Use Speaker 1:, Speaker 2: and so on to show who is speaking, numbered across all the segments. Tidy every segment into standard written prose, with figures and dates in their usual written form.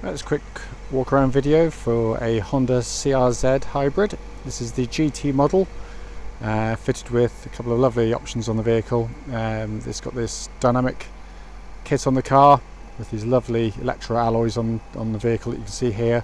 Speaker 1: That's a quick walk around video for a Honda CRZ hybrid. This is the GT model, fitted with a couple of lovely options on the vehicle. It's got this dynamic kit on the car with these lovely electro alloys on the vehicle that you can see here.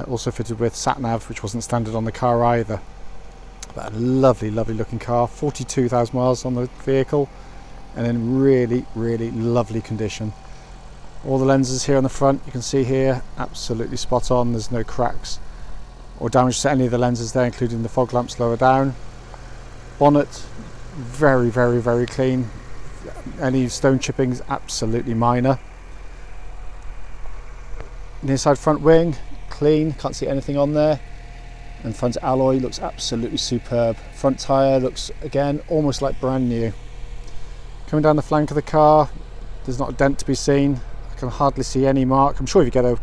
Speaker 1: Also fitted with sat nav, which wasn't standard on the car either. But a lovely looking car, 42,000 miles on the vehicle, and in really lovely condition. All the lenses here on the front, you can see here, absolutely spot on. There's no cracks or damage to any of the lenses there, including the fog lamps lower down. Bonnet, very clean. Any stone chippings, absolutely minor. Near side front wing, clean, can't see anything on there. And front alloy looks absolutely superb. Front tyre looks, again, almost like brand new. Coming down the flank of the car, there's not a dent to be seen. I can hardly see any mark. I'm sure if you get a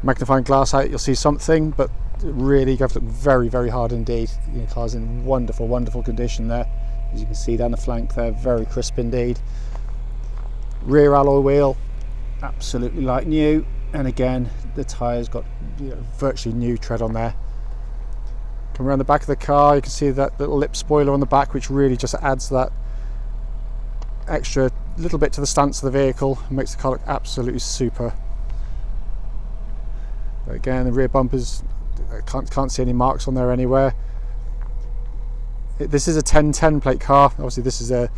Speaker 1: magnifying glass out, you'll see something, but really you have to look very hard indeed. The car's in wonderful condition there. As you can see down the flank there, very crisp indeed. Rear alloy wheel, absolutely like new. And again, the tyre's got virtually new tread on there. Come around the back of the car, you can see that little lip spoiler on the back, which really just adds that extra little bit to the stance of the vehicle and makes the car look absolutely super. But again, the rear bumpers, I can't see any marks on there anywhere. This is a 1010 plate car. Obviously this is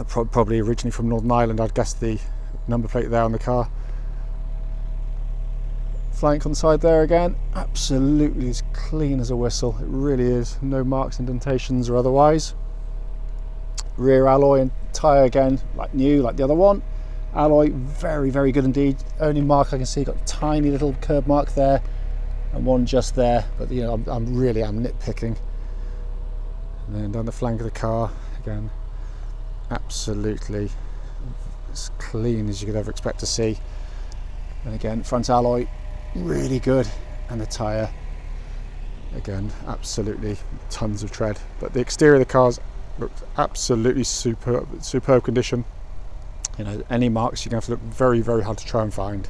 Speaker 1: probably originally from Northern Ireland, I'd guess the number plate there on the car. Flank on the side there again, absolutely as clean as a whistle. It really is, no marks, indentations or otherwise. Rear alloy and tyre again, like new, like the other one. Alloy, very good indeed. Only mark I can see, got a tiny little curb mark there and one just there, but I'm nitpicking. And then down the flank of the car, again, absolutely as clean as you could ever expect to see. And again, front alloy, really good, and the tyre, again, absolutely tons of tread. But the exterior of the car's looks absolutely superb condition. Any marks you're going to have to look very hard to try and find.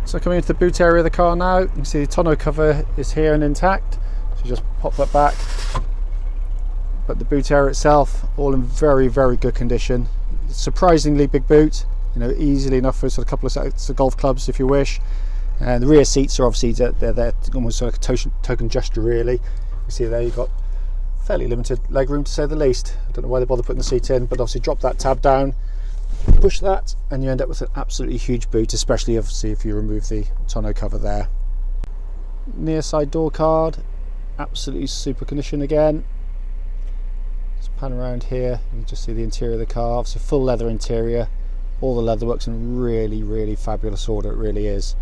Speaker 1: So coming into the boot area of the car now, you can see the tonneau cover is here and intact, so just pop that back. But the boot area itself, all in very good condition. Surprisingly big boot, easily enough for sort of a couple of sets of golf clubs if you wish. And the rear seats are obviously they're almost sort of a token gesture really. You see there you've got fairly limited leg room to say the least. I don't know why they bother putting the seat in, but obviously drop that tab down, push that, and you end up with an absolutely huge boot, especially obviously if you remove the tonneau cover there. Near side door card, absolutely super condition again. Just pan around here, you can just see the interior of the car, obviously full leather interior, all the leather works in really fabulous order, it really is.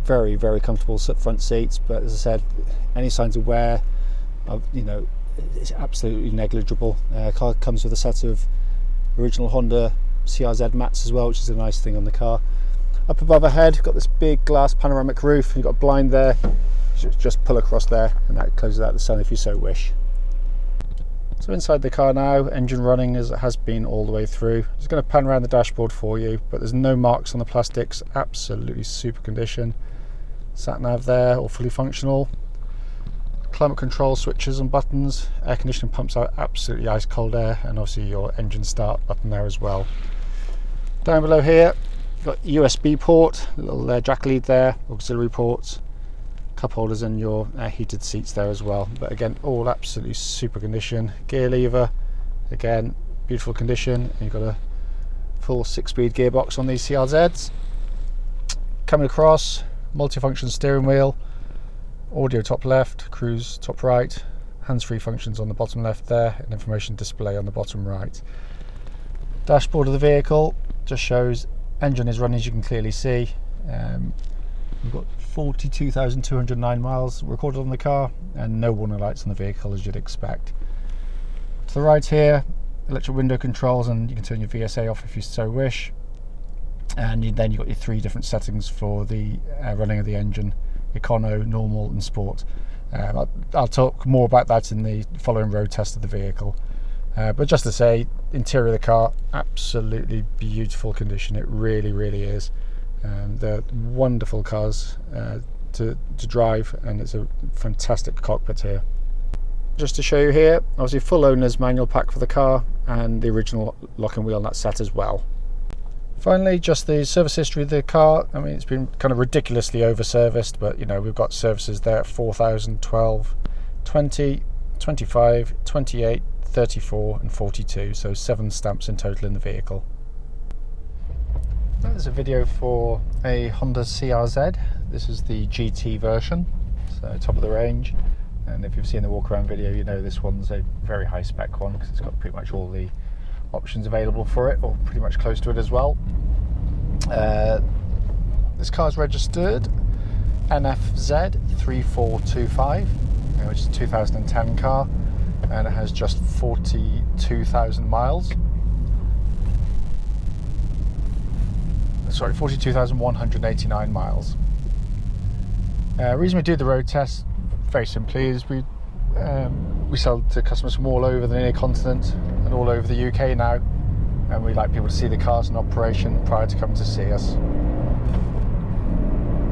Speaker 1: Very comfortable front seats, but as I said, any signs of wear, it's absolutely negligible. Car comes with a set of original Honda CRZ mats as well, which is a nice thing on the car. Up above our head, got this big glass panoramic roof, and you've got a blind there. Just pull across there, and that closes out the sun if you so wish. So inside the car now, engine running as it has been all the way through. Just going to pan around the dashboard for you, but there's no marks on the plastics, absolutely super condition. Sat nav there, all fully functional. Climate control switches and buttons, air conditioning pumps out absolutely ice cold air, and obviously your engine start button there as well. Down below here, you've got USB port, little jack lead there, auxiliary ports, cup holders, and your heated seats there as well. But again, all absolutely super condition. Gear lever, again, beautiful condition. And you've got a full 6-speed gearbox on these CRZs. Coming across, multifunction steering wheel, audio top left, cruise top right, hands-free functions on the bottom left there, and information display on the bottom right. Dashboard of the vehicle just shows engine is running, as you can clearly see. We've got 42,209 miles recorded on the car, and no warning lights on the vehicle as you'd expect. To the right here, electric window controls, and you can turn your VSA off if you so wish. And then you've got your 3 different settings for the running of the engine: econo, normal and sport. I'll talk more about that in the following road test of the vehicle. But just to say, interior of the car, absolutely beautiful condition. It really, really is. They're wonderful cars to drive, and it's a fantastic cockpit here. Just to show you here, obviously full owner's manual pack for the car, and the original lock and wheel nut set as well. Finally, just the service history of the car. I mean, it's been kind of ridiculously over serviced, but you know, we've got services there at 4,000, 12, 20, 25, 28, 34 and 42, so 7 stamps in total in the vehicle. There's a video for a Honda CRZ. This is the GT version, so top of the range, and if you've seen the walk around video, you know this one's a very high spec one because it's got pretty much all the options available for it, or pretty much close to it as well. This car's registered NFZ3425, which is a 2010 car, and it has just 42,000 miles. Sorry, 42,189 miles. Reason we do the road test, very simply, is we sell to customers from all over the near continent and all over the UK now, and we like people to see the cars in operation prior to coming to see us.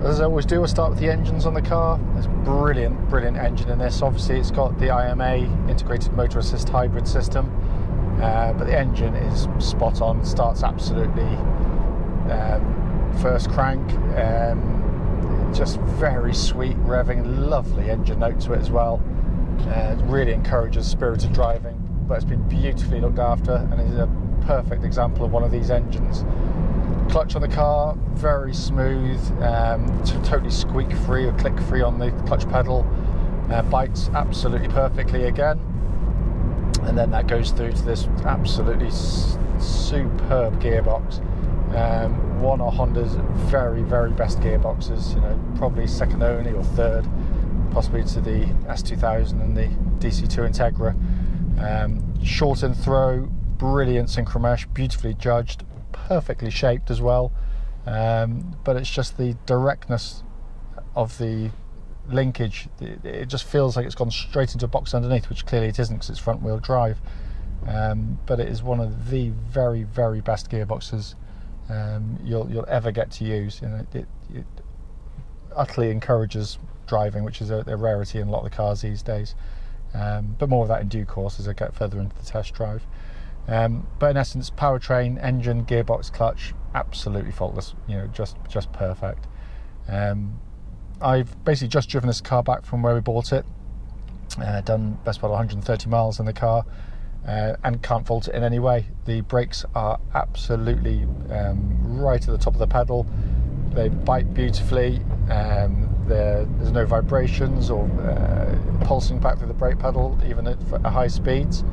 Speaker 1: As I always do, we'll start with the engines on the car. There's brilliant engine in this. Obviously it's got the IMA, integrated motor assist hybrid system, but the engine is spot on. It starts absolutely first crank, just very sweet revving, lovely engine note to it as well. It really encourages spirited driving, but it's been beautifully looked after, and is a perfect example of one of these engines. Clutch on the car, very smooth, totally squeak free or click free on the clutch pedal, bites absolutely perfectly again, and then that goes through to this absolutely superb gearbox. One of Honda's very best gearboxes, you know, probably second only or third possibly to the S2000 and the DC2 Integra. Short and throw, brilliant synchromesh, beautifully judged, perfectly shaped as well, but it's just the directness of the linkage. It just feels like it's gone straight into a box underneath, which clearly it isn't because it's front wheel drive, but it is one of the very best gearboxes you'll ever get to use. You know, it utterly encourages driving, which is a rarity in a lot of the cars these days, but more of that in due course as I get further into the test drive. But in essence, powertrain, engine, gearbox, clutch, absolutely faultless, you know, just perfect. I've basically just driven this car back from where we bought it, done best part of 130 miles in the car, and can't fault it in any way. The brakes are absolutely right at the top of the pedal. They bite beautifully. There's no vibrations or pulsing back through the brake pedal, even at high speeds.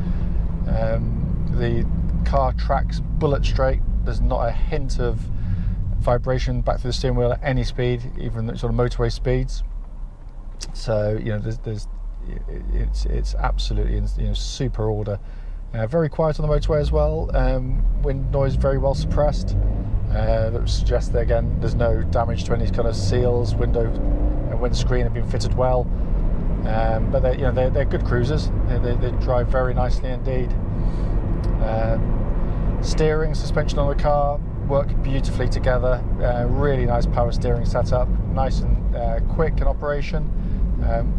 Speaker 1: The car tracks bullet straight. There's not a hint of vibration back through the steering wheel at any speed, even sort of motorway speeds. So you know, it's absolutely, you know, super order. Very quiet on the motorway as well. Wind noise very well suppressed. That would suggest that again there's no damage to any kind of seals. Window and windscreen have been fitted well. But they're good cruisers. They drive very nicely indeed. Steering, suspension on the car work beautifully together. Really nice power steering setup, nice and quick in operation.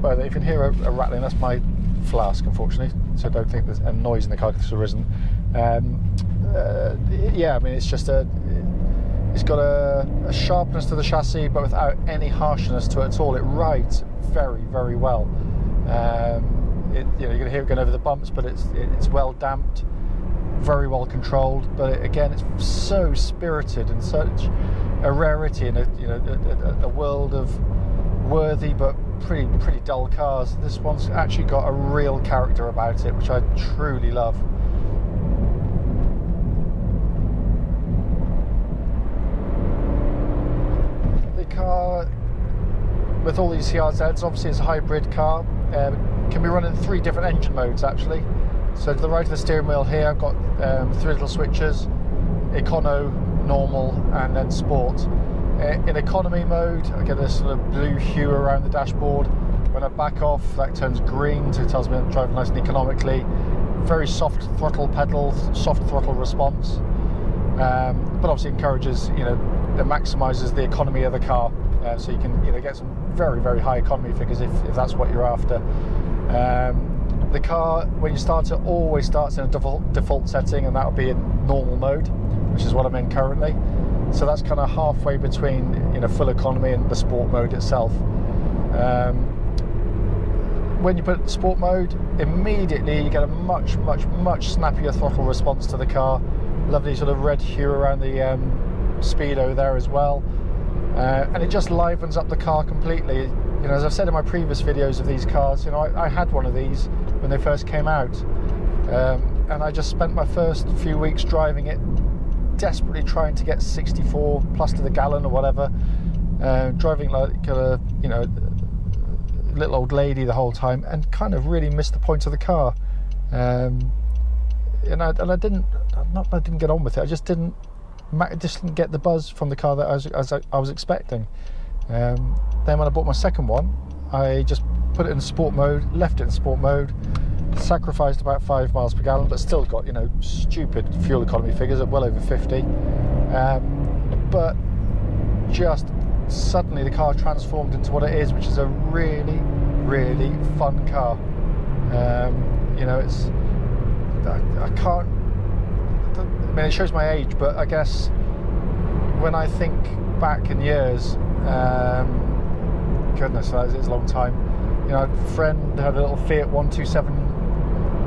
Speaker 1: But if you can hear a rattling, that's my flask, unfortunately, so I don't think there's a noise in the car because there isn't. Yeah, I mean, it's just it's got a sharpness to the chassis, but without any harshness to it at all. It rides very well. You're going to hear it going over the bumps, but it's well damped, very well controlled. But again, it's so spirited and such a rarity in a world of worthy but pretty dull cars. This one's actually got a real character about it, which I truly love. The car, with all these CRZs, obviously it's a hybrid car. Can be run in 3 different engine modes actually. So to the right of the steering wheel here, I've got 3 little switches: econo, normal, and then sport. In economy mode, I get this sort of blue hue around the dashboard. When I back off, that turns green, so it tells me I'm driving nice and economically. very soft throttle pedals, soft throttle response, but obviously encourages, you know, that maximises the economy of the car, so you can, you know, get some very, very high economy figures if that's what you're after. The car, when you start it, always starts in a default setting, and that'll be in normal mode, which is what I'm in currently. So that's kind of halfway between, you know, full economy and the sport mode itself. When you put sport mode, immediately you get a much snappier throttle response to the car. Lovely sort of red hue around the speedo there as well, and it just livens up the car completely. You know, as I've said in my previous videos of these cars, you know, I had one of these when they first came out, and I just spent my first few weeks driving it, desperately trying to get 64 plus to the gallon or whatever, driving like a, you know, little old lady the whole time, and kind of really missed the point of the car. And I didn't get on with it. I just didn't get the buzz from the car that I was expecting. Then when I bought my second one, I just put it in sport mode, left it in sport mode, sacrificed about 5 miles per gallon, but still got, you know, stupid fuel economy figures at well over 50. But just suddenly the car transformed into what it is, which is a really fun car. You know, it's, I can't, I mean, it shows my age, but I guess when I think back in years, goodness, that is a long time. You know, a friend had a little Fiat 127,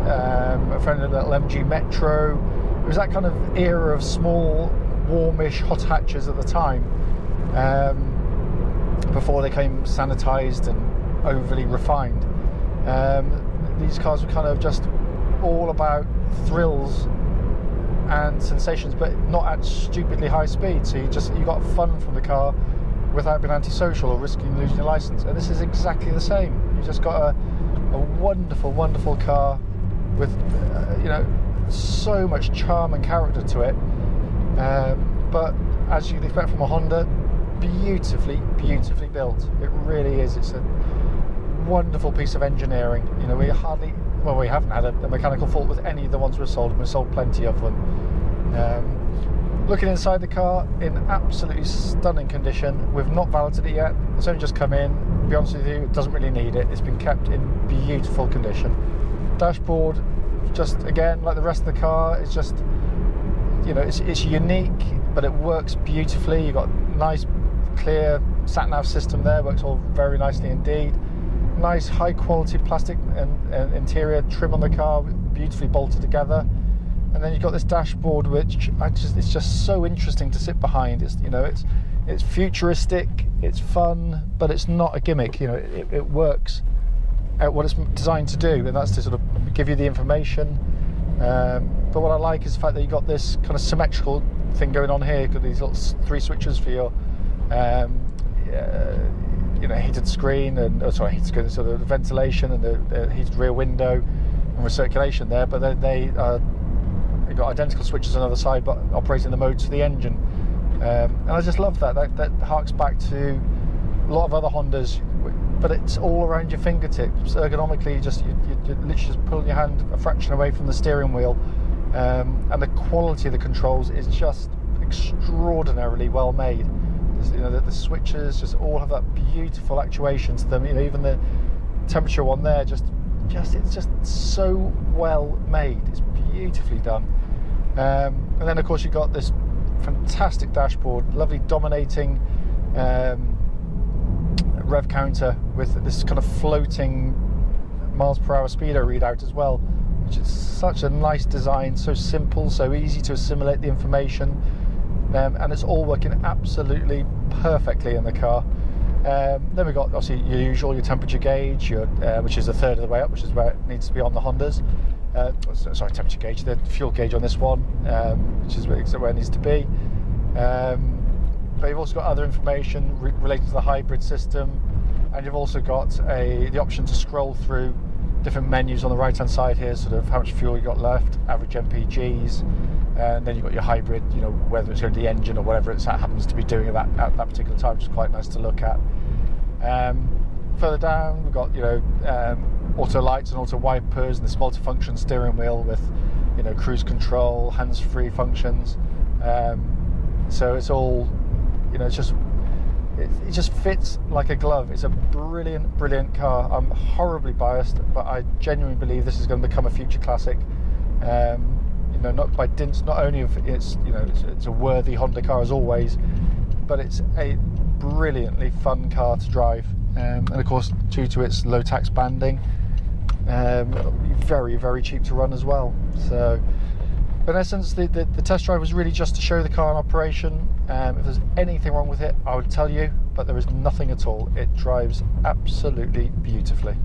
Speaker 1: a friend had a little MG Metro. It was that kind of era of small, warmish hot hatches at the time, before they came sanitised and overly refined. These cars were kind of just all about thrills and sensations, but not at stupidly high speed. So you got fun from the car without being antisocial or risking losing your license. And this is exactly the same. You just got a wonderful car with you know, so much charm and character to it. But as you'd expect from a Honda, beautifully built. It really is. It's a wonderful piece of engineering. You know, we haven't had a mechanical fault with any of the ones we've sold, and we've sold plenty of them. Looking inside the car, in absolutely stunning condition. We've not valeted it yet. It's only just come in. To be honest with you, it doesn't really need it. It's been kept in beautiful condition. Dashboard, just again like the rest of the car, it's just, you know, it's unique, but it works beautifully. You've got nice clear sat-nav system there, works all very nicely indeed. Nice high quality plastic and interior trim on the car, beautifully bolted together. And then you've got this dashboard, which it's just so interesting to sit behind. It's, you know, it's futuristic, it's fun, but it's not a gimmick. You know, it works at what it's designed to do, and that's to sort of give you the information. But what I like is the fact that you've got this kind of symmetrical thing going on here. You've got these little 3 switches for your you know, heated screen and heated screen, so the ventilation and the heated rear window and recirculation there. But you've got identical switches on the other side, but operating the modes for the engine. And I just love that. That harks back to a lot of other Hondas, but it's all around your fingertips. Ergonomically, you're literally just pulling your hand a fraction away from the steering wheel, and the quality of the controls is just extraordinarily well made. You know, the switches just all have that beautiful actuation to them. You know, even the temperature one there, it's just so well made. It's beautifully done. And then of course you've got this fantastic dashboard, lovely dominating rev counter with this kind of floating miles per hour speedo readout as well, which is such a nice design, so simple, so easy to assimilate the information. And it's all working absolutely perfectly in the car. Then we've got obviously your usual, your temperature gauge, which is a third of the way up, which is where it needs to be on the Hondas. Sorry, temperature gauge, the fuel gauge on this one, which is where it needs to be. But you've also got other information related to the hybrid system, and you've also got the option to scroll through different menus on the right hand side here, sort of how much fuel you got left, average MPGs, and then you've got your hybrid, you know, whether it's going to the engine or whatever it happens to be doing at that particular time, which is quite nice to look at. Further down we've got, you know, auto lights and auto wipers, and this multifunction steering wheel with, you know, cruise control, hands-free functions. So it's all, you know, it just fits like a glove. It's a brilliant car. I'm horribly biased, but I genuinely believe this is going to become a future classic. You know, not by dint, not only of it's, you know, it's a worthy Honda car as always, but it's a brilliantly fun car to drive. And of course, due to its low tax banding, very cheap to run as well. So in essence, the test drive was really just to show the car in operation. If there's anything wrong with it, I would tell you, but there is nothing at all. It drives absolutely beautifully.